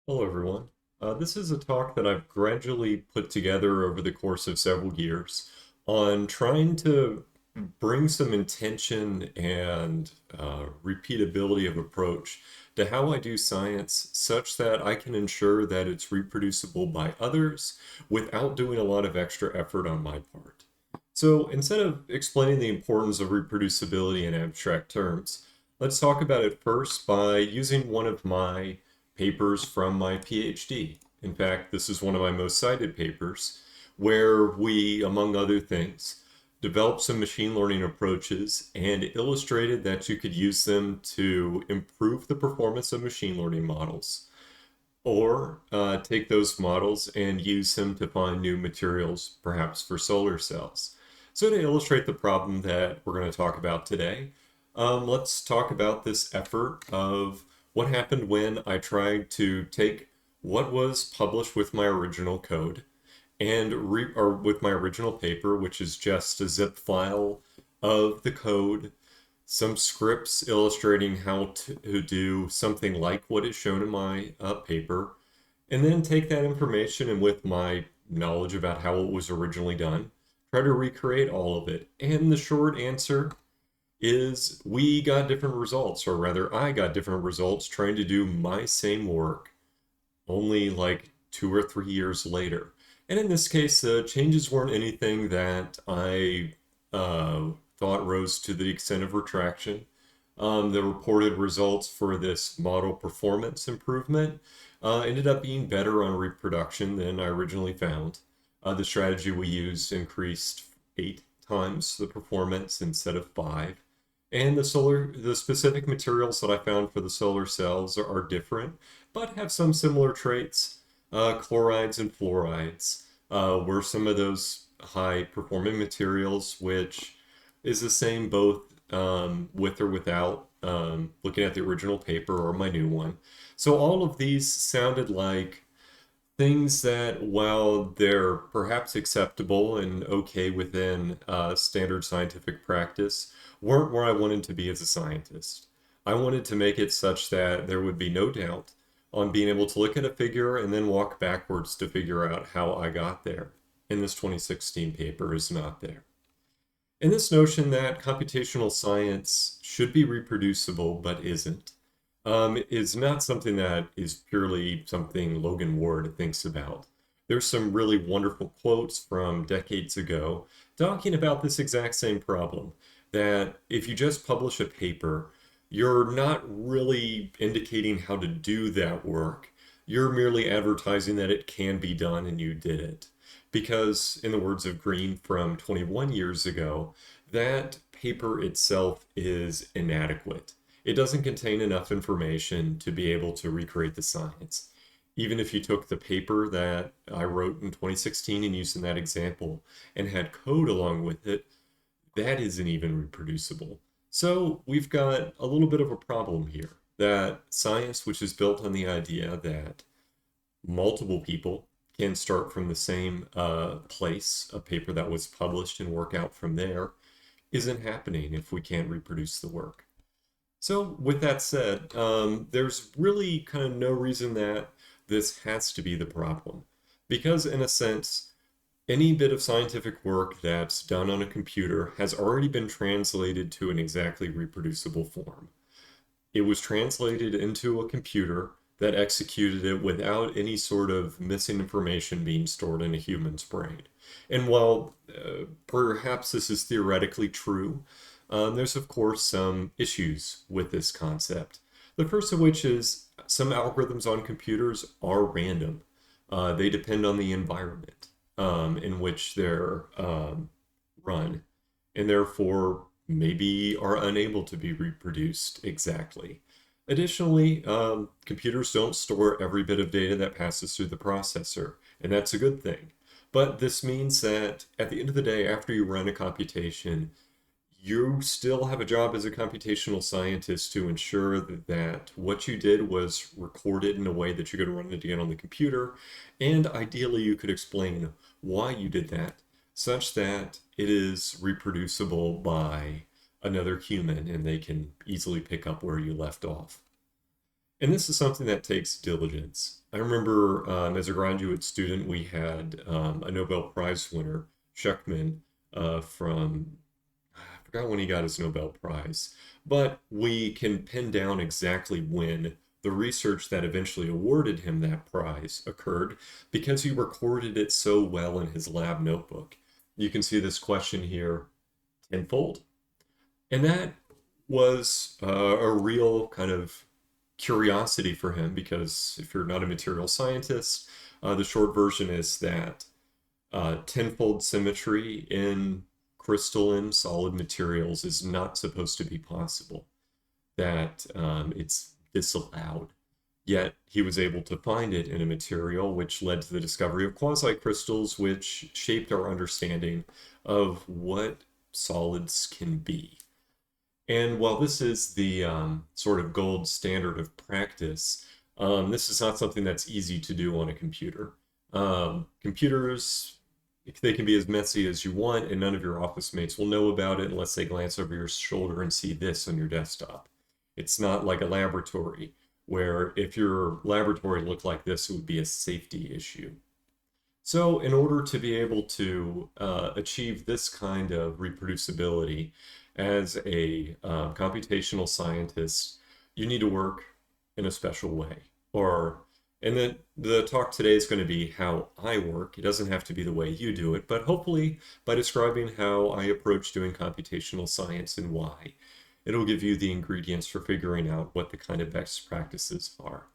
Hello, everyone. This is a talk that I've gradually put together over the course of several years on trying to bring some intention and repeatability of approach to how I do science such that I can ensure that it's reproducible by others without doing a lot of extra effort on my part. So instead of explaining the importance of reproducibility in abstract terms, let's talk about it first by using one of my papers from my PhD. In fact, this is one of my most cited papers where we, among other things, developed some machine learning approaches and illustrated that you could use them to improve the performance of machine learning models or take those models and use them to find new materials, perhaps for solar cells. So to illustrate the problem that we're going to talk about today, let's talk about this effort of what happened when I tried to take what was published with my original code and or with my original paper, which is just a zip file of the code, some scripts illustrating how to do something like what is shown in my paper, and then take that information and with my knowledge about how it was originally done, try to recreate all of it. And the short answer is we got different results, or rather, I got different results trying to do my same work only like 2 or 3 years later. And in this case, the changes weren't anything that I thought rose to the extent of retraction. The reported results for this model performance improvement ended up being better on reproduction than I originally found. The strategy we used increased 8 times the performance instead of 5. And the specific materials that I found for the solar cells are different, but have some similar traits. Chlorides and fluorides were some of those high performing materials, which is the same both with or without looking at the original paper or my new one. So all of these sounded like things that, while they're perhaps acceptable and okay within standard scientific practice, weren't where I wanted to be as a scientist. I wanted to make it such that there would be no doubt on being able to look at a figure and then walk backwards to figure out how I got there. And this 2016 paper is not there. And this notion that computational science should be reproducible but isn't is not something that is purely something Logan Ward thinks about. There's some really wonderful quotes from decades ago talking about this exact same problem, that if you just publish a paper, you're not really indicating how to do that work. You're merely advertising that it can be done and you did it. Because, in the words of Green from 21 years ago, that paper itself is inadequate. It doesn't contain enough information to be able to recreate the science. Even if you took the paper that I wrote in 2016 and used in that example and had code along with it, that isn't even reproducible. So we've got a little bit of a problem here, that science, which is built on the idea that multiple people can start from the same place, a paper that was published, and work out from there, isn't happening if we can't reproduce the work. So, with that said, there's really kind of no reason that this has to be the problem. Because, in a sense, any bit of scientific work that's done on a computer has already been translated to an exactly reproducible form. It was translated into a computer that executed it without any sort of missing information being stored in a human's brain. And while perhaps this is theoretically true, there's of course some issues with this concept. The first of which is some algorithms on computers are random. They depend on the environment in which they're run, and therefore maybe are unable to be reproduced exactly. Additionally, computers don't store every bit of data that passes through the processor, and that's a good thing. But this means that at the end of the day, after you run a computation, you still have a job as a computational scientist to ensure that what you did was recorded in a way that you could run it again on the computer, and ideally you could explain why you did that, such that it is reproducible by another human and they can easily pick up where you left off. And this is something that takes diligence. I remember as a graduate student, we had a Nobel Prize winner, Schuckman, from, I forgot when he got his Nobel Prize, but we can pin down exactly when the research that eventually awarded him that prize occurred because he recorded it so well in his lab notebook. You can see this question here tenfold. And that was a real kind of curiosity for him because if you're not a material scientist, the short version is that tenfold symmetry in crystalline solid materials is not supposed to be possible, that it's disallowed. Yet he was able to find it in a material which led to the discovery of quasi-crystals, which shaped our understanding of what solids can be. And while this is the sort of gold standard of practice, this is not something that's easy to do on a computer. Computers, they can be as messy as you want, and none of your office mates will know about it unless they glance over your shoulder and see this on your desktop. It's not like a laboratory, where if your laboratory looked like this, it would be a safety issue. So, in order to be able to achieve this kind of reproducibility as a computational scientist, you need to work in a special way. And then the talk today is going to be how I work. It doesn't have to be the way you do it, but hopefully by describing how I approach doing computational science and why, it'll give you the ingredients for figuring out what the kind of best practices are.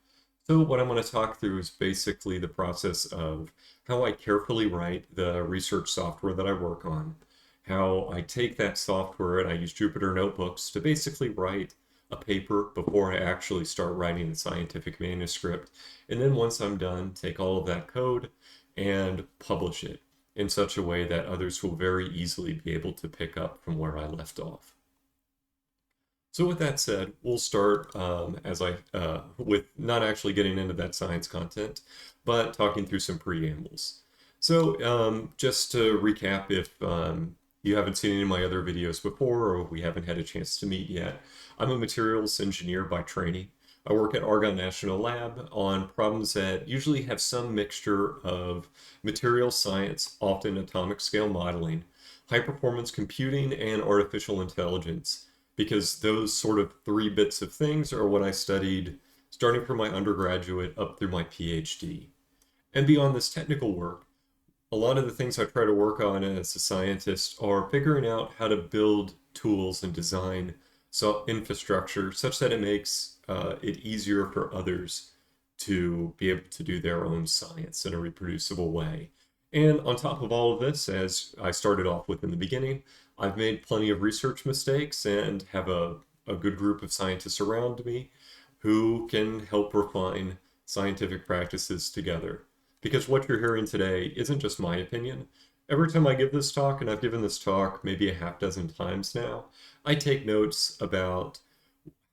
So what I'm going to talk through is basically the process of how I carefully write the research software that I work on, how I take that software and I use Jupyter notebooks to basically write a paper before I actually start writing the scientific manuscript. And then once I'm done, take all of that code and publish it in such a way that others will very easily be able to pick up from where I left off. So with that said, we'll start with not actually getting into that science content, but talking through some preambles. So just to recap, if you haven't seen any of my other videos before or we haven't had a chance to meet yet, I'm a materials engineer by training. I work at Argonne National Lab on problems that usually have some mixture of material science, often atomic scale modeling, high performance computing, and artificial intelligence, because those sort of three bits of things are what I studied starting from my undergraduate up through my PhD. And beyond this technical work, a lot of the things I try to work on as a scientist are figuring out how to build tools and design infrastructure such that it makes it easier for others to be able to do their own science in a reproducible way. And on top of all of this, as I started off with in the beginning, I've made plenty of research mistakes and have a good group of scientists around me who can help refine scientific practices together. Because what you're hearing today isn't just my opinion. Every time I give this talk, and I've given this talk maybe a half dozen times now, I take notes about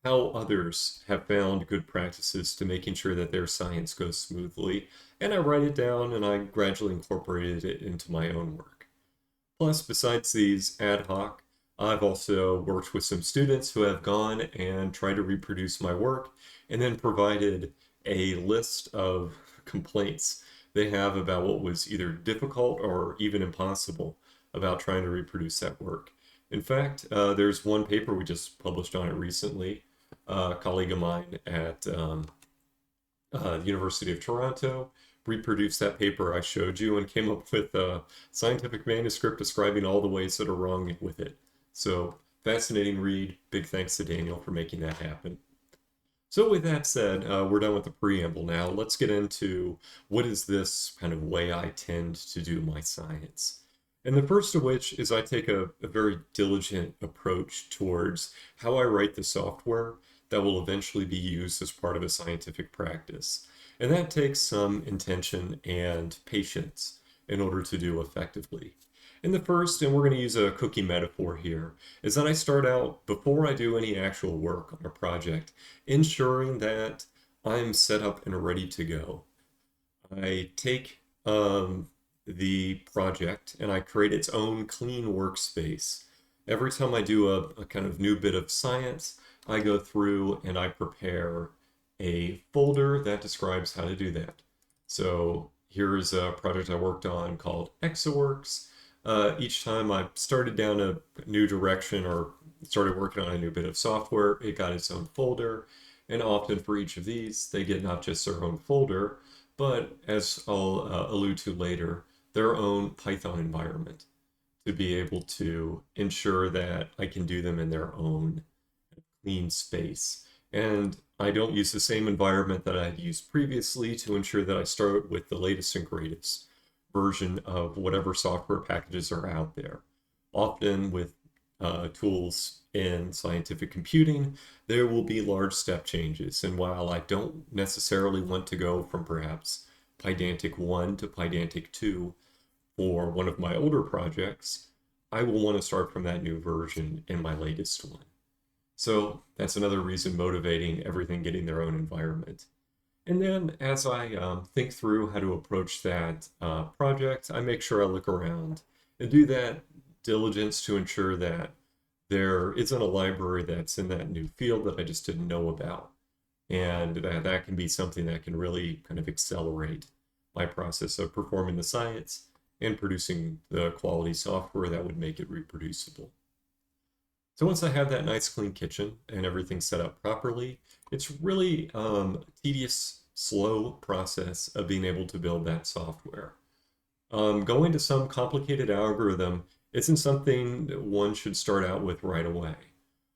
how others have found good practices to making sure that their science goes smoothly, and I write it down and I gradually incorporated it into my own work. Plus, besides these ad hoc, I've also worked with some students who have gone and tried to reproduce my work and then provided a list of complaints they have about what was either difficult or even impossible about trying to reproduce that work. In fact, there's one paper we just published on it recently. A colleague of mine at the University of Toronto reproduced that paper I showed you and came up with a scientific manuscript describing all the ways that are wrong with it. So, fascinating read. Big thanks to Daniel for making that happen. So with that said, we're done with the preamble now. Let's get into what is this kind of way I tend to do my science. And the first of which is I take a very diligent approach towards how I write the software that will eventually be used as part of a scientific practice. And that takes some intention and patience in order to do effectively. And the first, and we're going to use a cookie metaphor here, is that I start out before I do any actual work on a project, ensuring that I'm set up and ready to go. I take the project and I create its own clean workspace. Every time I do a kind of new bit of science, I go through and I prepare a folder that describes how to do that. So here's a project I worked on called Exaworks. Each time I started down a new direction or started working on a new bit of software, it got its own folder. And often for each of these, they get not just their own folder, but as I'll allude to later, their own Python environment to be able to ensure that I can do them in their own clean space. And I don't use the same environment that I had used previously to ensure that I start with the latest and greatest version of whatever software packages are out there. Often with tools in scientific computing, there will be large step changes. And while I don't necessarily want to go from perhaps Pydantic 1 to Pydantic 2 for one of my older projects, I will want to start from that new version in my latest one. So that's another reason motivating everything getting their own environment. And then as I think through how to approach that project, I make sure I look around and do that diligence to ensure that there isn't a library that's in that new field that I just didn't know about. And that can be something that can really kind of accelerate my process of performing the science and producing the quality software that would make it reproducible. So once I have that nice clean kitchen and everything set up properly, it's really a tedious, slow process of being able to build that software. Going to some complicated algorithm isn't something that one should start out with right away.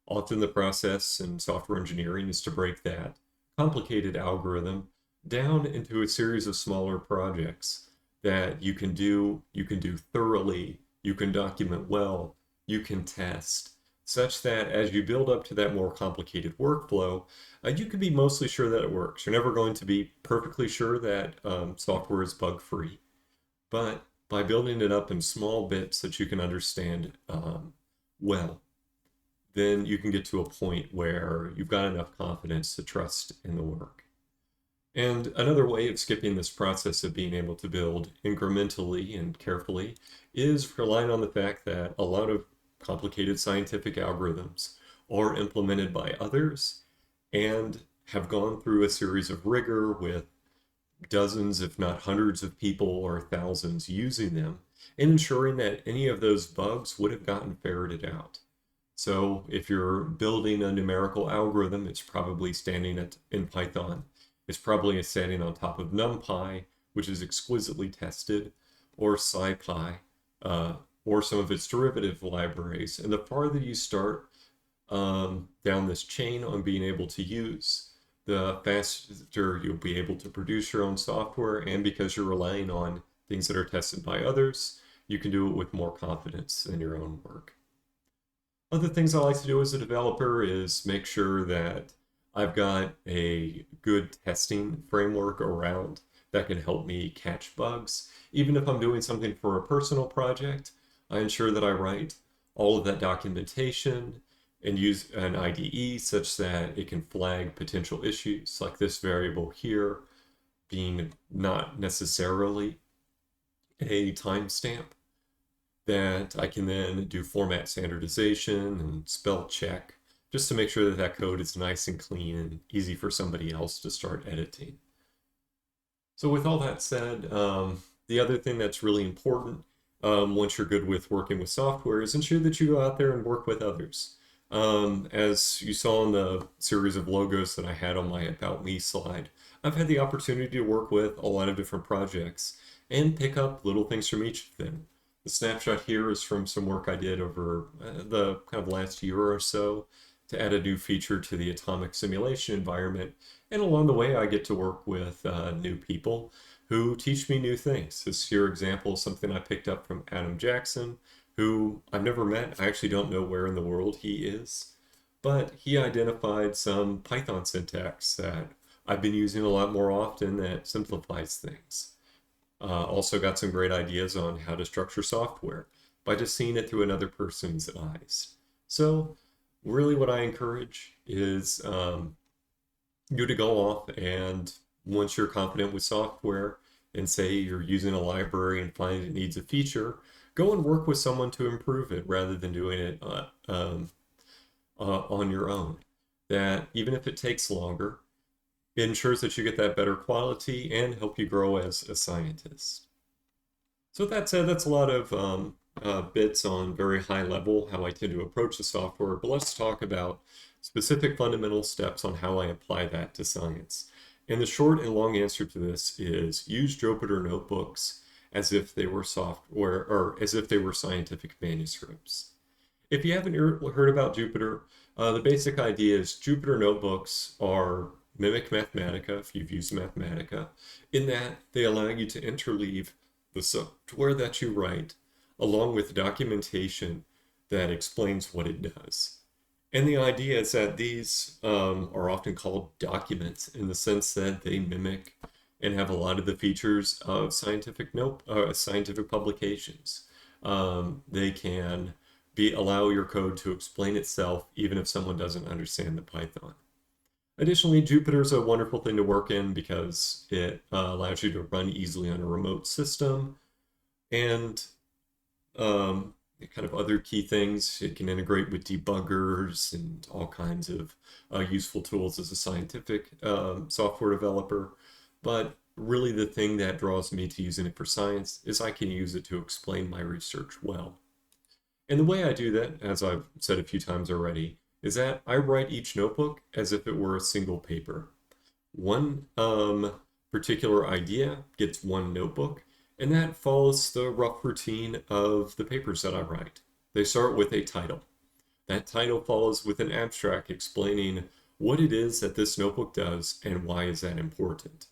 Often the process in software engineering is to break that complicated algorithm down into a series of smaller projects that you can do thoroughly, you can document well, you can test, such that as you build up to that more complicated workflow, you can be mostly sure that it works. You're never going to be perfectly sure that software is bug-free, but by building it up in small bits that you can understand well, then you can get to a point where you've got enough confidence to trust in the work. And another way of skipping this process of being able to build incrementally and carefully is relying on the fact that a lot of complicated scientific algorithms are implemented by others and have gone through a series of rigor with dozens, if not hundreds of people or thousands using them and ensuring that any of those bugs would have gotten ferreted out. So if you're building a numerical algorithm, it's probably standing in Python. It's probably standing on top of NumPy, which is exquisitely tested, or SciPy, or some of its derivative libraries. And the farther you start down this chain on being able to use, the faster you'll be able to produce your own software. And because you're relying on things that are tested by others, you can do it with more confidence in your own work. Other things I like to do as a developer is make sure that I've got a good testing framework around that can help me catch bugs. Even if I'm doing something for a personal project, I ensure that I write all of that documentation and use an IDE such that it can flag potential issues, like this variable here being not necessarily a timestamp, that I can then do format standardization and spell check just to make sure that that code is nice and clean and easy for somebody else to start editing. So with all that said, the other thing that's really important once you're good with working with software is ensure that you go out there and work with others. As you saw in the series of logos that I had on my About Me slide, I've had the opportunity to work with a lot of different projects and pick up little things from each of them. The snapshot here is from some work I did over the kind of last year or so to add a new feature to the atomic simulation environment. And along the way, I get to work with new people who teach me new things. This here example is something I picked up from Adam Jackson, who I've never met. I actually don't know where in the world he is, but he identified some Python syntax that I've been using a lot more often that simplifies things. Also got some great ideas on how to structure software by just seeing it through another person's eyes. So really what I encourage is you to go off and once you're confident with software and say you're using a library and find it needs a feature, go and work with someone to improve it rather than doing it on your own. That even if it takes longer, It ensures that you get that better quality and help you grow as a scientist. So with that said, that's a lot of bits on very high level how I tend to approach the software, but let's talk about specific fundamental steps on how I apply that to science. And the short and long answer to this is use Jupyter notebooks as if they were software or as if they were scientific manuscripts. If you haven't heard about Jupyter, the basic idea is Jupyter notebooks are mimic Mathematica, if you've used Mathematica, in that they allow you to interleave the software that you write along with documentation that explains what it does. And the idea is that these are often called documents in the sense that they mimic and have a lot of the features of scientific publications. They can allow your code to explain itself even if someone doesn't understand the Python. Additionally, Jupyter is a wonderful thing to work in because it allows you to run easily on a remote system and kind of other key things. It can integrate with debuggers and all kinds of useful tools as a scientific software developer. But really the thing that draws me to using it for science is I can use it to explain my research well. And the way I do that, as I've said a few times already, is that I write each notebook as if it were a single paper. One particular idea gets one notebook, and that follows the rough routine of the papers that I write. They start with a title. That title follows with an abstract explaining what it is that this notebook does and why is that important.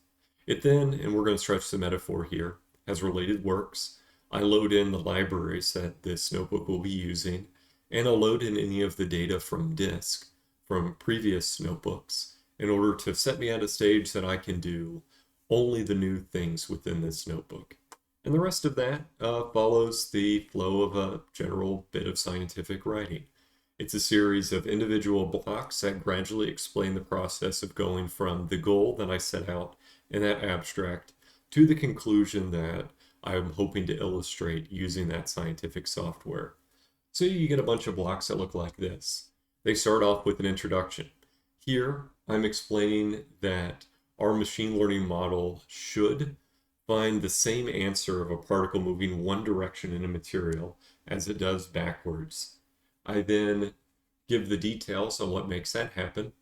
It then, and we're going to stretch the metaphor here, has related works. I load in the libraries that this notebook will be using, and I'll load in any of the data from disk from previous notebooks in order to set me at a stage that I can do only the new things within this notebook. And the rest of that follows the flow of a general bit of scientific writing. It's a series of individual blocks that gradually explain the process of going from the goal that I set out in that abstract to the conclusion that I'm hoping to illustrate using that scientific software. So you get a bunch of blocks that look like this. They start off with an introduction. Here, I'm explaining that our machine learning model should find the same answer of a particle moving one direction in a material as it does backwards. I then give the details on what makes that happen.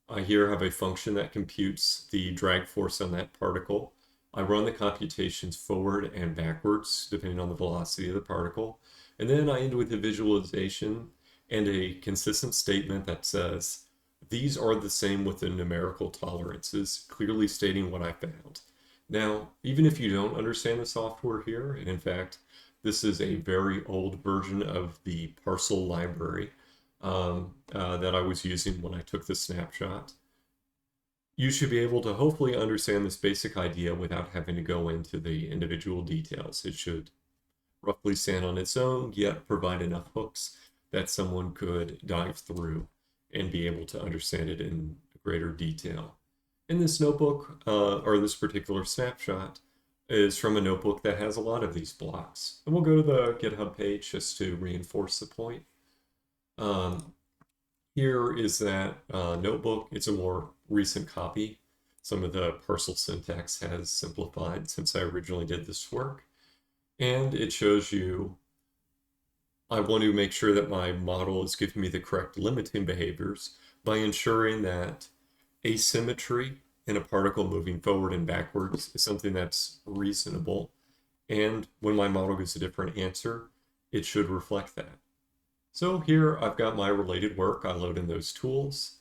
I here have a function that computes the drag force on that particle. I run the computations forward and backwards, depending on the velocity of the particle. And then I end with a visualization and a consistent statement that says, these are the same with the numerical tolerances, clearly stating what I found. Now, even if you don't understand the software here, and in fact, this is a very old version of the parcel library that I was using when I took the snapshot, you should be able to hopefully understand this basic idea without having to go into the individual details. It should roughly stand on its own, yet provide enough hooks that someone could dive through and be able to understand it in greater detail. In this notebook, or this particular snapshot, is from a notebook that has a lot of these blocks. And we'll go to the GitHub page just to reinforce the point. Here is that notebook. It's a more recent copy. Some of the parcel syntax has simplified since I originally did this work. And it shows you, I want to make sure that my model is giving me the correct limiting behaviors by ensuring that asymmetry in a particle moving forward and backwards is something that's reasonable. And when my model gives a different answer, it should reflect that. So here I've got my related work. I load in those tools.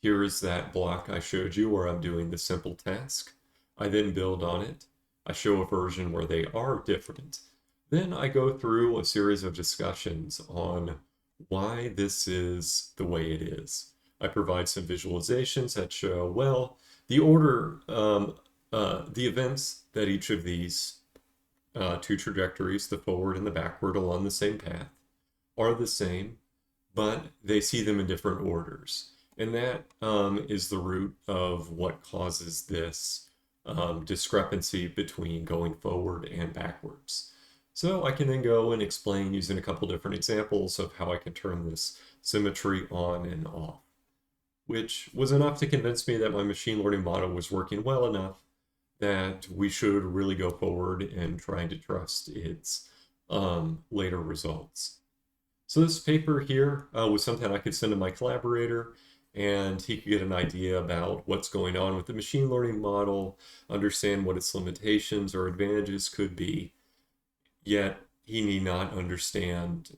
Here is that block I showed you where I'm doing the simple task. I then build on it. I show a version where they are different. Then I go through a series of discussions on why this is the way it is. I provide some visualizations that show, well, the order, the events that each of these two trajectories, the forward and the backward along the same path, are the same, but they see them in different orders. And that is the root of what causes this discrepancy between going forward and backwards. So I can then go and explain using a couple different examples of how I can turn this symmetry on and off. which was enough to convince me that my machine learning model was working well enough that we should really go forward and trying to trust its later results. So this paper here was something I could send to my collaborator, and he could get an idea about what's going on with the machine learning model, understand what its limitations or advantages could be, yet he need not understand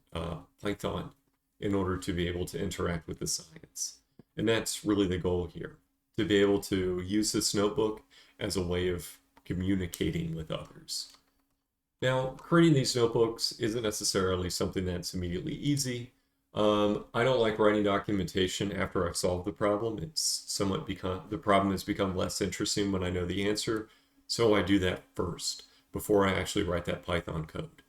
Python in order to be able to interact with the science. And that's really the goal here, to be able to use this notebook as a way of communicating with others. Now, creating these notebooks isn't necessarily something that's immediately easy. I don't like writing documentation after I've solved the problem. The problem has become less interesting when I know the answer. So I do that first before I actually write that Python code.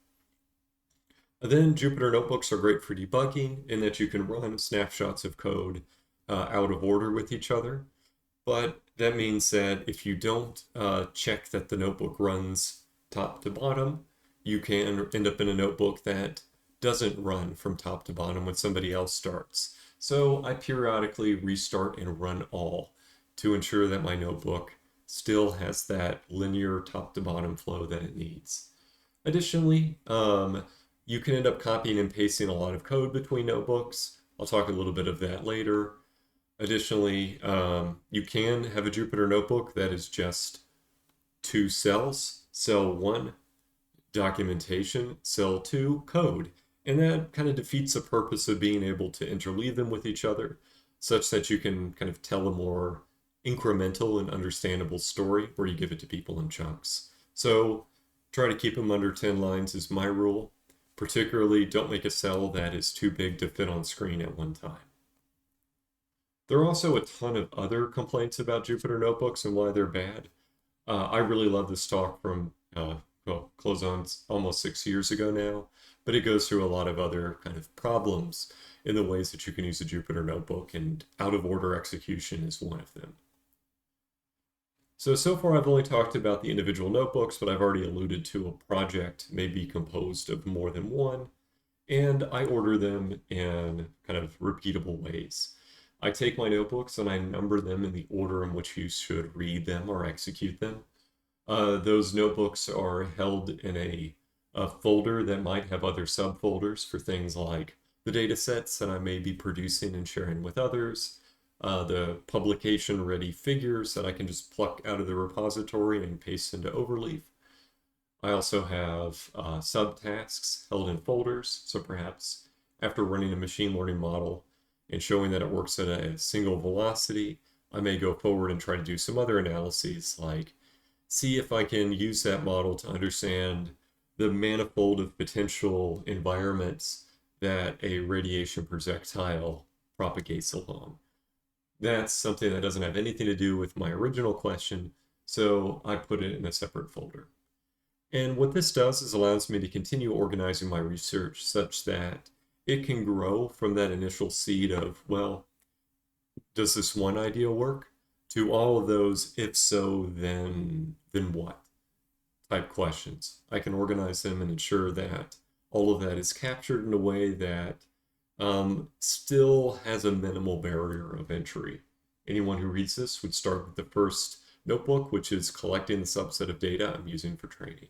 And then Jupyter notebooks are great for debugging in that you can run snapshots of code out of order with each other. But that means that if you don't check that the notebook runs top to bottom, you can end up in a notebook that doesn't run from top to bottom when somebody else starts. So I periodically restart and run all to ensure that my notebook still has that linear top to bottom flow that it needs. Additionally, you can end up copying and pasting a lot of code between notebooks. I'll talk a little bit of that later. Additionally, you can have a Jupyter notebook that is just two cells. Cell 1, documentation. Cell 2, code. And that kind of defeats the purpose of being able to interleave them with each other, such that you can kind of tell a more incremental and understandable story where you give it to people in chunks. So try to keep them under 10 lines is my rule. Particularly, don't make a cell that is too big to fit on screen at one time. There are also a ton of other complaints about Jupyter notebooks and why they're bad. I really love this talk from, close on almost 6 years ago now, but it goes through a lot of other kind of problems in the ways that you can use a Jupyter notebook, and out of order execution is one of them. So far I've only talked about the individual notebooks, but I've already alluded to a project may be composed of more than one, and I order them in kind of repeatable ways. I take my notebooks and I number them in the order in which you should read them or execute them. Those notebooks are held in a folder that might have other subfolders for things like the data sets that I may be producing and sharing with others, the publication ready figures that I can just pluck out of the repository and paste into Overleaf. I also have subtasks held in folders, so perhaps after running a machine learning model and showing that it works at a single velocity, I may go forward and try to do some other analyses, like see if I can use that model to understand the manifold of potential environments that a radiation projectile propagates along. That's something that doesn't have anything to do with my original question, so I put it in a separate folder. And what this does is allows me to continue organizing my research such that it can grow from that initial seed of, well, does this one idea work? To all of those, if so, then what? Type questions. I can organize them and ensure that all of that is captured in a way that still has a minimal barrier of entry. Anyone who reads this would start with the first notebook, which is collecting the subset of data I'm using for training.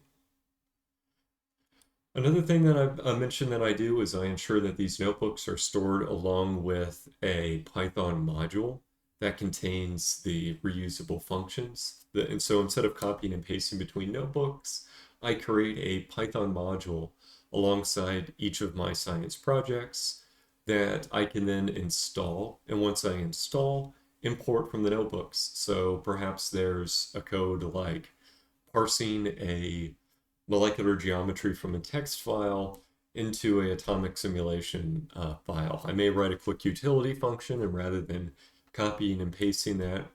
Another thing that I've mentioned that I do is I ensure that these notebooks are stored along with a Python module that contains the reusable functions. And so instead of copying and pasting between notebooks, I create a Python module alongside each of my science projects that I can then install. And once I install, import from the notebooks. So perhaps there's a code like parsing a molecular geometry from a text file into an atomic simulation file. I may write a quick utility function, and rather than copying and pasting that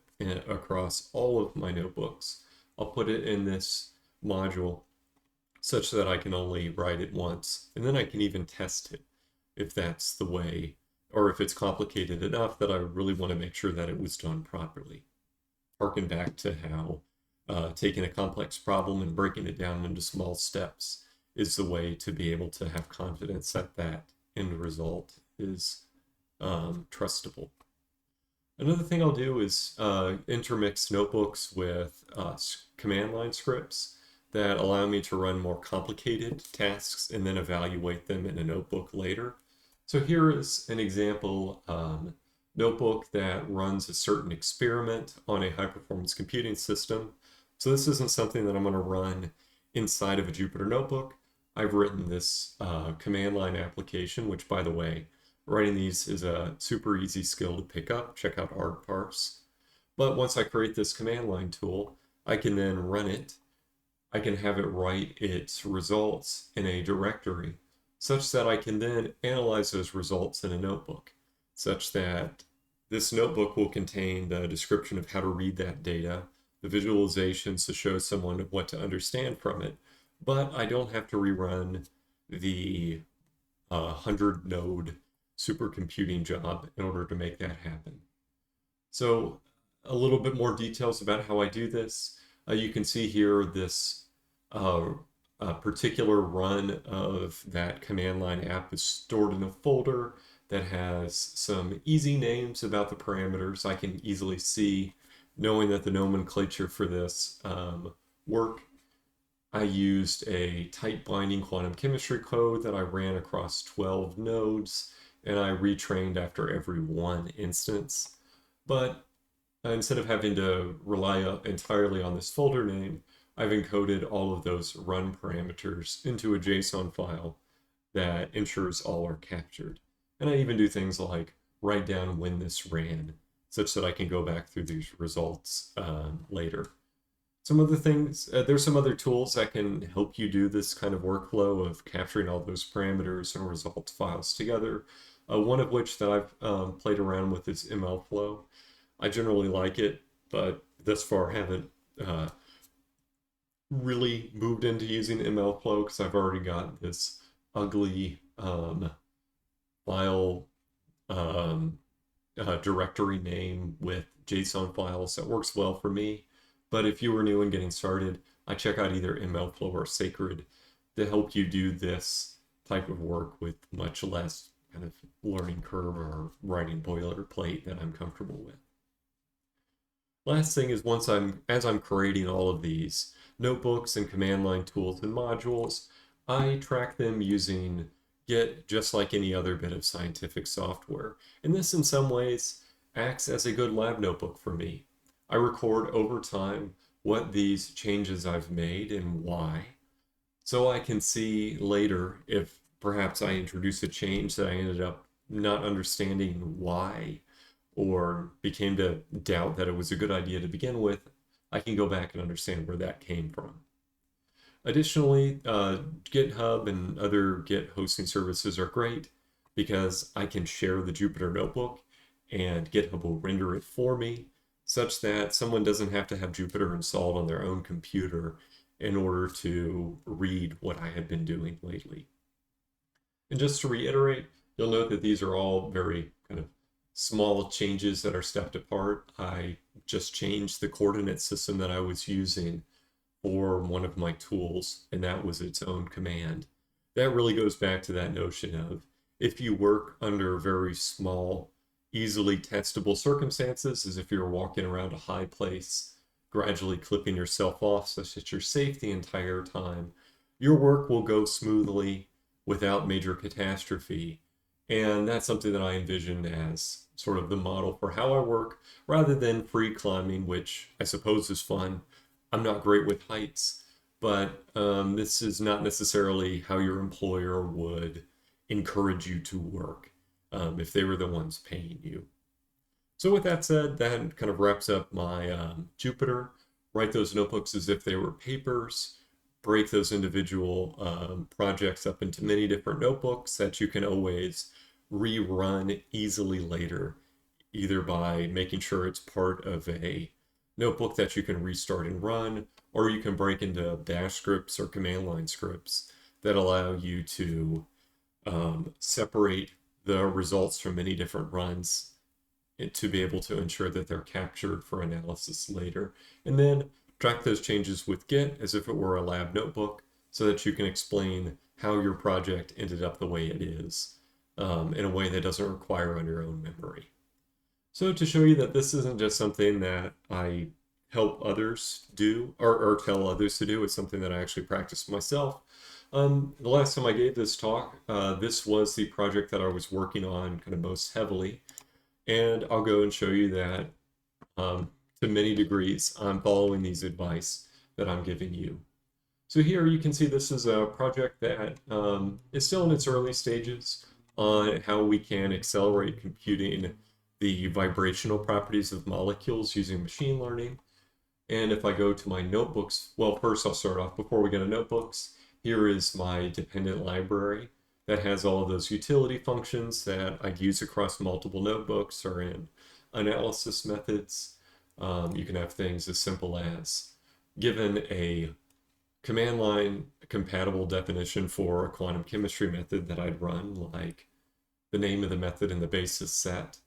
across all of my notebooks, I'll put it in this module such that I can only write it once, and then I can even test it if that's the way, or if it's complicated enough that I really want to make sure that it was done properly. Harken back to how taking a complex problem and breaking it down into small steps is the way to be able to have confidence that that end result is trustable. Another thing I'll do is intermix notebooks with command line scripts that allow me to run more complicated tasks and then evaluate them in a notebook later. So here is an example notebook that runs a certain experiment on a high performance computing system. So this isn't something that I'm going to run inside of a Jupyter notebook. I've written this command line application, which by the way, writing these is a super easy skill to pick up. Check out argparse. But once I create this command line tool, I can then run it. I can have it write its results in a directory such that I can then analyze those results in a notebook, such that this notebook will contain the description of how to read that data, the visualizations to show someone what to understand from it, but I don't have to rerun the 100 node supercomputing job in order to make that happen. So a little bit more details about how I do this. You can see here this particular run of that command line app is stored in a folder that has some easy names about the parameters. I can easily see, knowing that the nomenclature for this work. I used a tight binding quantum chemistry code that I ran across 12 nodes, and I retrained after every one instance. But instead of having to rely entirely on this folder name, I've encoded all of those run parameters into a JSON file that ensures all are captured. And I even do things like write down when this ran, such that I can go back through these results later. Some other things, there's some other tools that can help you do this kind of workflow of capturing all those parameters and results files together. One of which that I've played around with is MLflow. I generally like it, but thus far haven't really moved into using MLflow because I've already got this ugly file directory name with JSON files that works well for me. But if you were new and getting started, I check out either MLflow or Sacred to help you do this type of work with much less kind of learning curve or writing boilerplate that I'm comfortable with. Last thing is as I'm creating all of these notebooks and command line tools and modules, I track them using Git just like any other bit of scientific software. And this in some ways acts as a good lab notebook for me. I record over time what these changes I've made and why, so I can see later if perhaps I introduced a change that I ended up not understanding why or became to doubt that it was a good idea to begin with. I can go back and understand where that came from. Additionally, GitHub and other Git hosting services are great because I can share the Jupyter notebook and GitHub will render it for me such that someone doesn't have to have Jupyter installed on their own computer in order to read what I have been doing lately. And just to reiterate, you'll note that these are all very kind of small changes that are stepped apart. I just changed the coordinate system that I was using for one of my tools, and that was its own command. That really goes back to that notion of if you work under very small, easily testable circumstances, as if you're walking around a high place, gradually clipping yourself off such that you're safe the entire time, your work will go smoothly without major catastrophe. And that's something that I envision as sort of the model for how I work, rather than free climbing, which I suppose is fun. I'm not great with heights, but this is not necessarily how your employer would encourage you to work if they were the ones paying you. So with that said, that kind of wraps up my Jupyter. Write those notebooks as if they were papers, break those individual projects up into many different notebooks that you can always rerun easily later, either by making sure it's part of a notebook that you can restart and run, or you can break into bash scripts or command line scripts that allow you to separate the results from many different runs to be able to ensure that they're captured for analysis later. And then track those changes with Git as if it were a lab notebook so that you can explain how your project ended up the way it is in a way that doesn't require on your own memory. So to show you that this isn't just something that I help others do or tell others to do, it's something that I actually practice myself. The last time I gave this talk, this was the project that I was working on kind of most heavily. And I'll go and show you that to many degrees, I'm following these advice that I'm giving you. So here you can see this is a project that is still in its early stages on how we can accelerate computing the vibrational properties of molecules using machine learning. And if I go to my notebooks, well, first I'll start off before we get to notebooks. Here is my dependent library that has all of those utility functions that I'd use across multiple notebooks or in analysis methods. You can have things as simple as given a command line compatible definition for a quantum chemistry method that I'd run, like the name of the method and the basis set.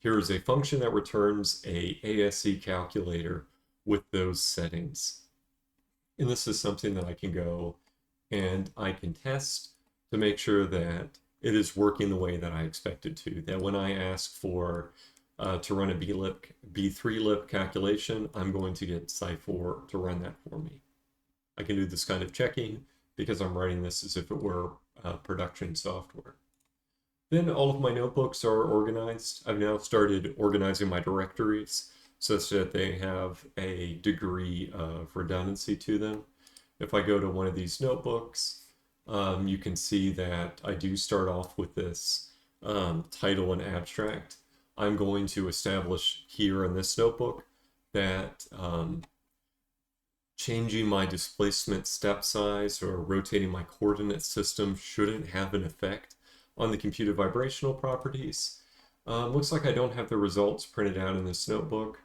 Here is a function that returns a ASE calculator with those settings. And this is something that I can go and I can test to make sure that it is working the way that I expect it to. That when I ask for to run a B3lib calculation, I'm going to get Sci4 to run that for me. I can do this kind of checking because I'm writing this as if it were production software. Then all of my notebooks are organized. I've now started organizing my directories such that they have a degree of redundancy to them. If I go to one of these notebooks, you can see that I do start off with this title and abstract. I'm going to establish here in this notebook that changing my displacement step size or rotating my coordinate system shouldn't have an effect on the computed vibrational properties. Looks like I don't have the results printed out in this notebook.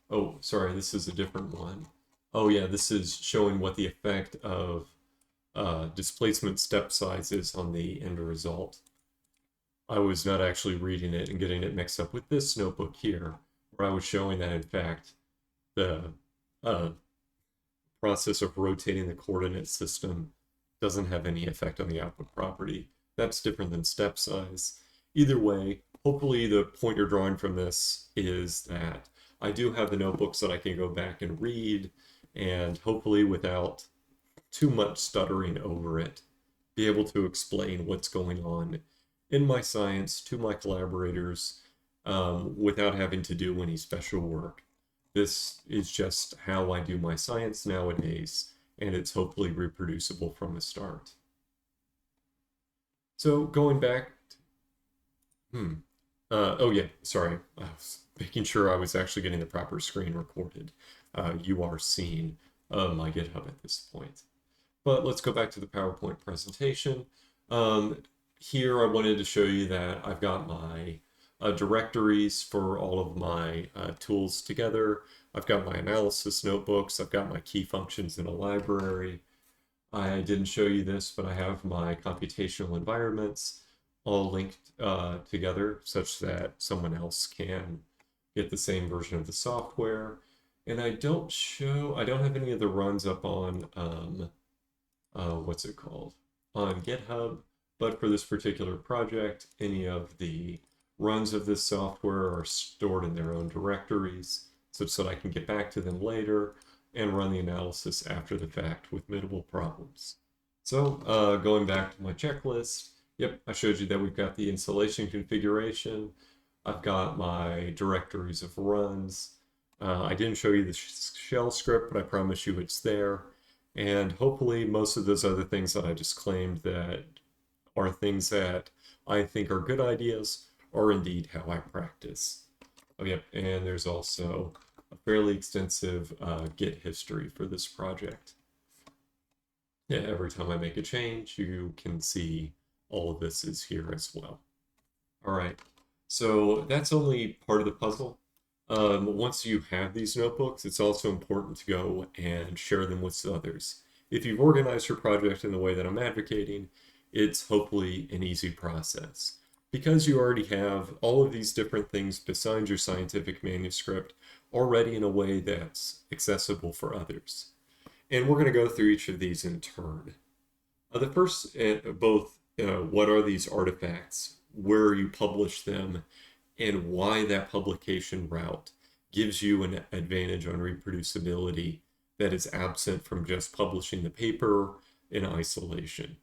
Oh, sorry, this is a different one. Oh yeah, this is showing what the effect of displacement step size is on the end result. I was not actually reading it and getting it mixed up with this notebook here, where I was showing that in fact the process of rotating the coordinate system doesn't have any effect on the output property. That's different than step size. Either way, hopefully the point you're drawing from this is that I do have the notebooks that I can go back and read, and hopefully without too much stuttering over it, be able to explain what's going on in my science to my collaborators without having to do any special work. This is just how I do my science nowadays, and it's hopefully reproducible from the start. So going back, oh yeah, sorry. I was making sure I was actually getting the proper screen recorded. You are seeing my GitHub at this point. But let's go back to the PowerPoint presentation. Here I wanted to show you that I've got my directories for all of my tools together. I've got my analysis notebooks. I've got my key functions in a library. I didn't show you this, but I have my computational environments all linked together such that someone else can get the same version of the software. And I don't have any of the runs up on, what's it called? On GitHub, but for this particular project, any of the runs of this software are stored in their own directories such that I can get back to them later and run the analysis after the fact with minimal problems. So going back to my checklist, yep, I showed you that we've got the installation configuration. I've got my directories of runs. I didn't show you the shell script, but I promise you it's there. And hopefully most of those other things that I just claimed that are things that I think are good ideas are indeed how I practice. Oh, yep, and there's also a fairly extensive Git history for this project. Yeah, every time I make a change, you can see all of this is here as well. All right, so that's only part of the puzzle. Once you have these notebooks, it's also important to go and share them with others. If you've organized your project in the way that I'm advocating, it's hopefully an easy process. Because you already have all of these different things besides your scientific manuscript already in a way that's accessible for others. And we're going to go through each of these in turn. The first, what are these artifacts, where you publish them, and why that publication route gives you an advantage on reproducibility that is absent from just publishing the paper in isolation.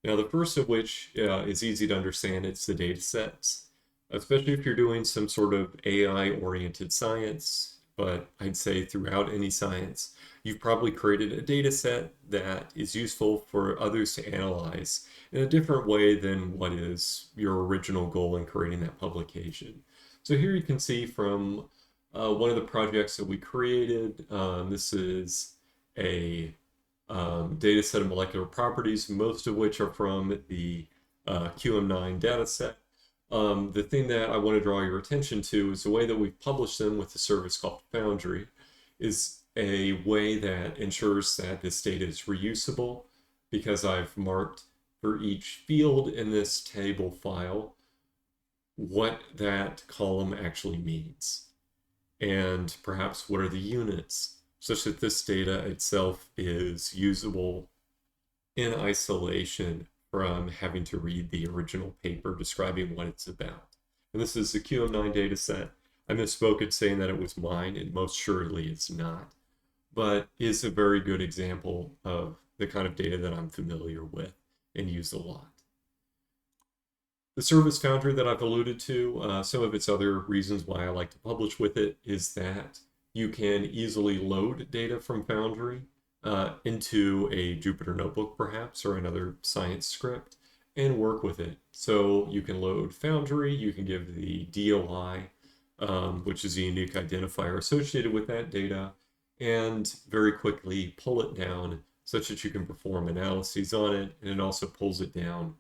Now, the first of which is easy to understand. It's the data sets, especially if you're doing some sort of AI-oriented science, but I'd say throughout any science, you've probably created a data set that is useful for others to analyze in a different way than what is your original goal in creating that publication. So here you can see from one of the projects that we created, this is a data set of molecular properties, most of which are from the QM9 data set. The thing that I want to draw your attention to is the way that we've published them with the service called Foundry is a way that ensures that this data is reusable, because I've marked for each field in this table file what that column actually means, and perhaps what are the units, such that this data itself is usable in isolation from having to read the original paper describing what it's about. And this is the QM9 data set. I misspoke at saying that it was mine, and most surely it's not, but is a very good example of the kind of data that I'm familiar with and use a lot. The service Foundry that I've alluded to, some of its other reasons why I like to publish with it is that you can easily load data from Foundry into a Jupyter notebook perhaps, or another science script, and work with it. So you can load Foundry, you can give the DOI, which is a unique identifier associated with that data, and very quickly pull it down such that you can perform analyses on it, and it also pulls it down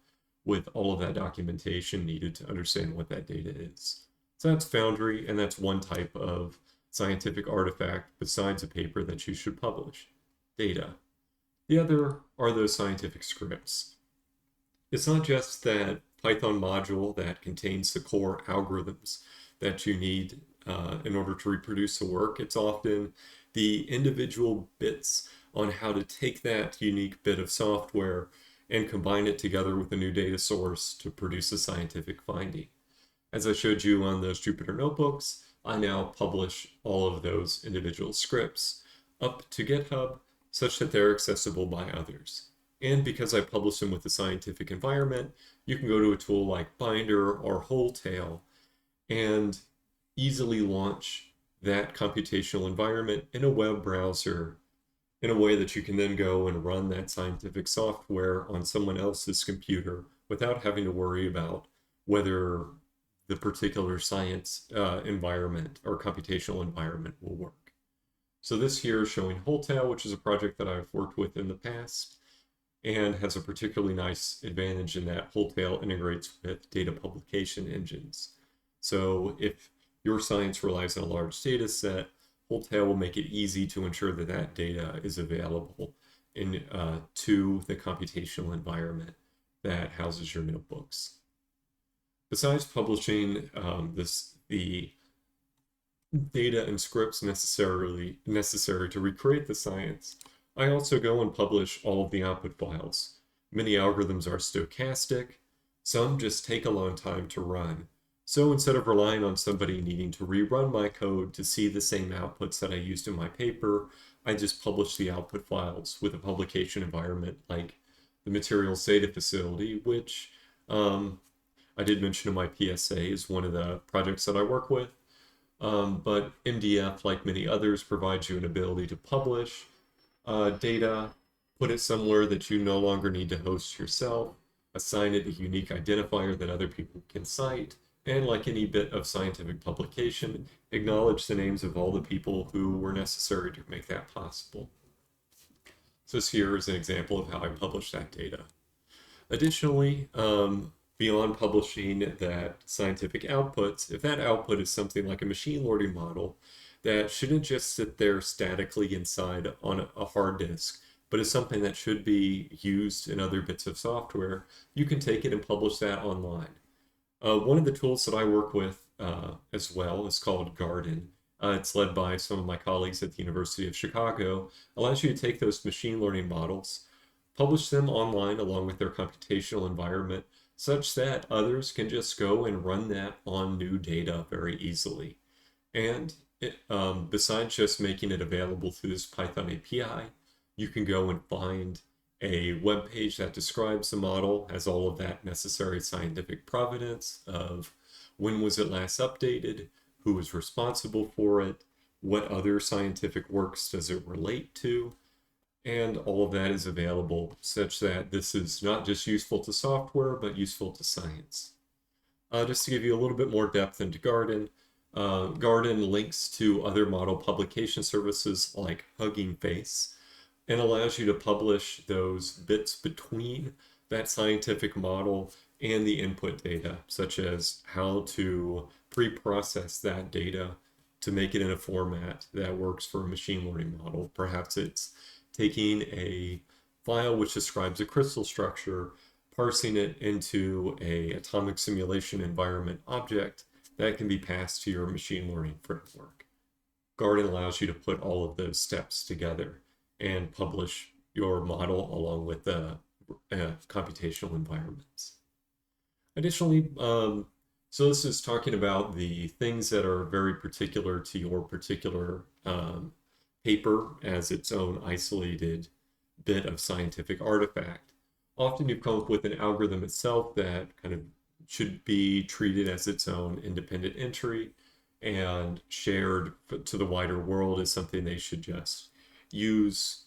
with all of that documentation needed to understand what that data is. So that's Foundry, and that's one type of scientific artifact besides a paper that you should publish. Data. The other are those scientific scripts. It's not just that Python module that contains the core algorithms that you need in order to reproduce the work. It's often the individual bits on how to take that unique bit of software and combine it together with a new data source to produce a scientific finding. As I showed you on those Jupyter notebooks, I now publish all of those individual scripts up to GitHub such that they're accessible by others. And because I publish them with the scientific environment, you can go to a tool like Binder or Wholetail and easily launch that computational environment in a web browser in a way that you can then go and run that scientific software on someone else's computer without having to worry about whether the particular science environment or computational environment will work. So this here is showing Wholetail, which is a project that I've worked with in the past and has a particularly nice advantage in that Wholetail integrates with data publication engines. So if your science relies on a large data set, Wholetail will make it easy to ensure that that data is available to the computational environment that houses your notebooks. Besides publishing the data and scripts necessary to recreate the science, I also go and publish all of the output files. Many algorithms are stochastic. Some just take a long time to run. So instead of relying on somebody needing to rerun my code to see the same outputs that I used in my paper, I just publish the output files with a publication environment like the Materials Data Facility, which I did mention in my PSA is one of the projects that I work with. But MDF, like many others, provides you an ability to publish data, put it somewhere that you no longer need to host yourself, assign it a unique identifier that other people can cite, and like any bit of scientific publication, acknowledge the names of all the people who were necessary to make that possible. So this here is an example of how I publish that data. Additionally, beyond publishing that scientific outputs, if that output is something like a machine learning model that shouldn't just sit there statically inside on a hard disk, but is something that should be used in other bits of software, you can take it and publish that online. One of the tools that I work with as well is called Garden. It's led by some of my colleagues at the University of Chicago. Allows you to take those machine learning models, publish them online along with their computational environment such that others can just go and run that on new data very easily. And besides just making it available through this Python API, you can go and find a web page that describes the model, has all of that necessary scientific provenance of when was it last updated, who was responsible for it, what other scientific works does it relate to, and all of that is available such that this is not just useful to software, but useful to science. Just to give you a little bit more depth into Garden, Garden links to other model publication services like Hugging Face and allows you to publish those bits between that scientific model and the input data, such as how to pre-process that data to make it in a format that works for a machine learning model. Perhaps it's taking a file which describes a crystal structure, parsing it into a atomic simulation environment object that can be passed to your machine learning framework. Garden allows you to put all of those steps together and publish your model along with the computational environments. Additionally, so this is talking about the things that are very particular to your particular paper as its own isolated bit of scientific artifact. Often you've come up with an algorithm itself that kind of should be treated as its own independent entry and shared to the wider world as something they should just use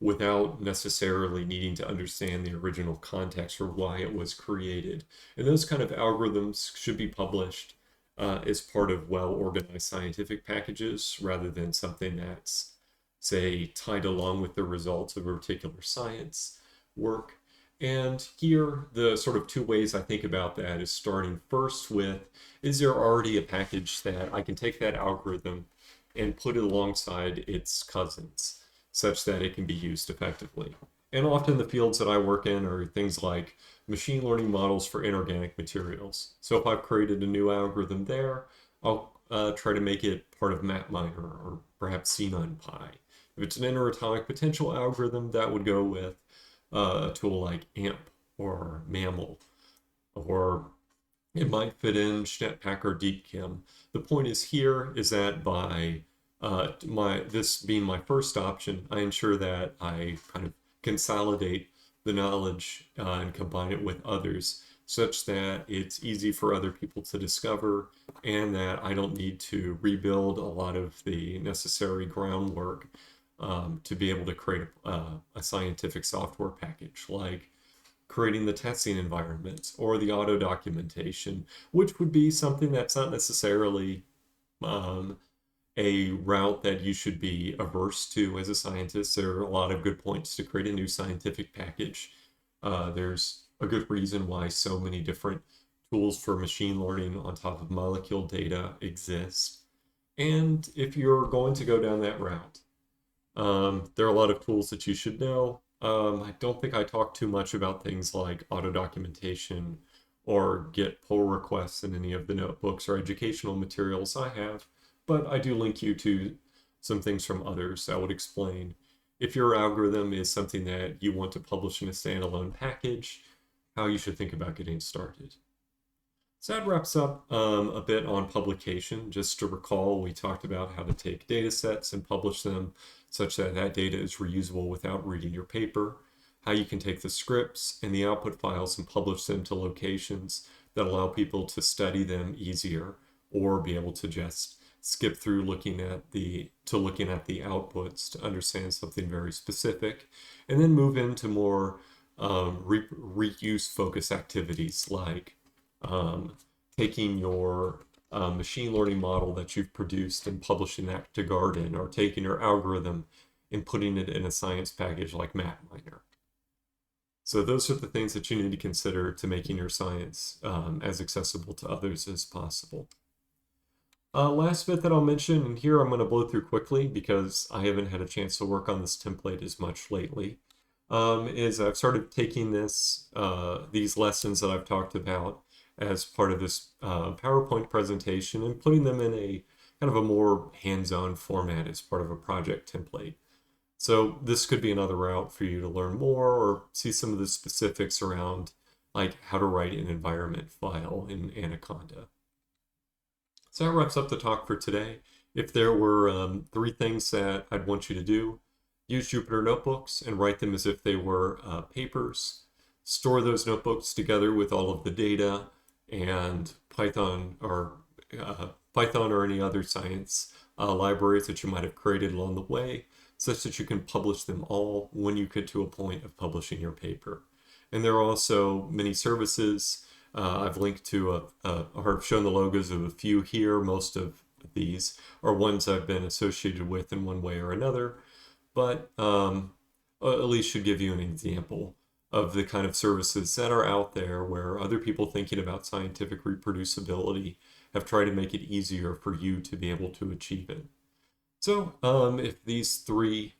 without necessarily needing to understand the original context or why it was created. And those kind of algorithms should be published as part of well-organized scientific packages rather than something that's, say, tied along with the results of a particular science work. And here, the sort of two ways I think about that is starting first with, is there already a package that I can take that algorithm and put it alongside its cousins such that it can be used effectively? And often the fields that I work in are things like machine learning models for inorganic materials. So if I've created a new algorithm there, I'll try to make it part of MapMiner or perhaps CNumPy. If it's an interatomic potential algorithm, that would go with a tool like AMP or MAML, or it might fit in Schnetpack or DeepChem. The point is here is that by this being my first option, I ensure that I kind of consolidate the knowledge and combine it with others such that it's easy for other people to discover and that I don't need to rebuild a lot of the necessary groundwork to be able to create a scientific software package, like creating the testing environments or the auto documentation, which would be something that's not necessarily a route that you should be averse to as a scientist. There are a lot of good points to create a new scientific package. There's a good reason why so many different tools for machine learning on top of molecule data exist. And if you're going to go down that route, there are a lot of tools that you should know. I don't think I talk too much about things like auto documentation or Git pull requests in any of the notebooks or educational materials I have, but I do link you to some things from others that would explain if your algorithm is something that you want to publish in a standalone package, how you should think about getting started. So that wraps up a bit on publication. Just to recall, we talked about how to take data sets and publish them such that that data is reusable without reading your paper, how you can take the scripts and the output files and publish them to locations that allow people to study them easier or be able to just skip through looking at the outputs to understand something very specific, and then move into more reuse focus activities like taking your machine learning model that you've produced and publishing that to Garden, or taking your algorithm and putting it in a science package like MapMiner. So those are the things that you need to consider to making your science as accessible to others as possible. Last bit that I'll mention, and here I'm going to blow through quickly because I haven't had a chance to work on this template as much lately, is I've started taking these lessons that I've talked about as part of this PowerPoint presentation and putting them in a kind of a more hands-on format as part of a project template. So this could be another route for you to learn more or see some of the specifics around like how to write an environment file in Anaconda. So that wraps up the talk for today. If there were 3 things that I'd want you to do, use Jupyter notebooks and write them as if they were papers. Store those notebooks together with all of the data and Python or any other science libraries that you might have created along the way, such that you can publish them all when you get to a point of publishing your paper. And there are also many services. I've linked to or have shown the logos of a few here. Most of these are ones I've been associated with in one way or another, but at least should give you an example of the kind of services that are out there where other people thinking about scientific reproducibility have tried to make it easier for you to be able to achieve it. So if these 3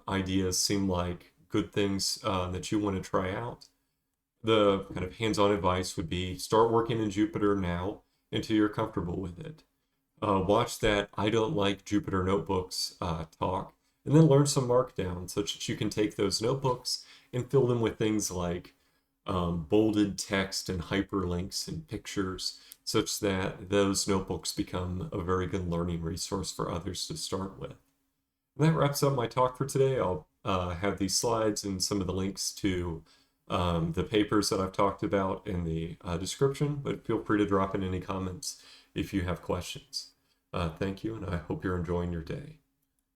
ideas seem like good things that you want to try out, the kind of hands-on advice would be start working in Jupyter now until you're comfortable with it. Watch that I don't like Jupyter notebooks talk, and then learn some Markdown such that you can take those notebooks and fill them with things like bolded text and hyperlinks and pictures, such that those notebooks become a very good learning resource for others to start with. And that wraps up my talk for today. I'll have these slides and some of the links to the papers that I've talked about in the description, but feel free to drop in any comments if you have questions. Thank you, and I hope you're enjoying your day.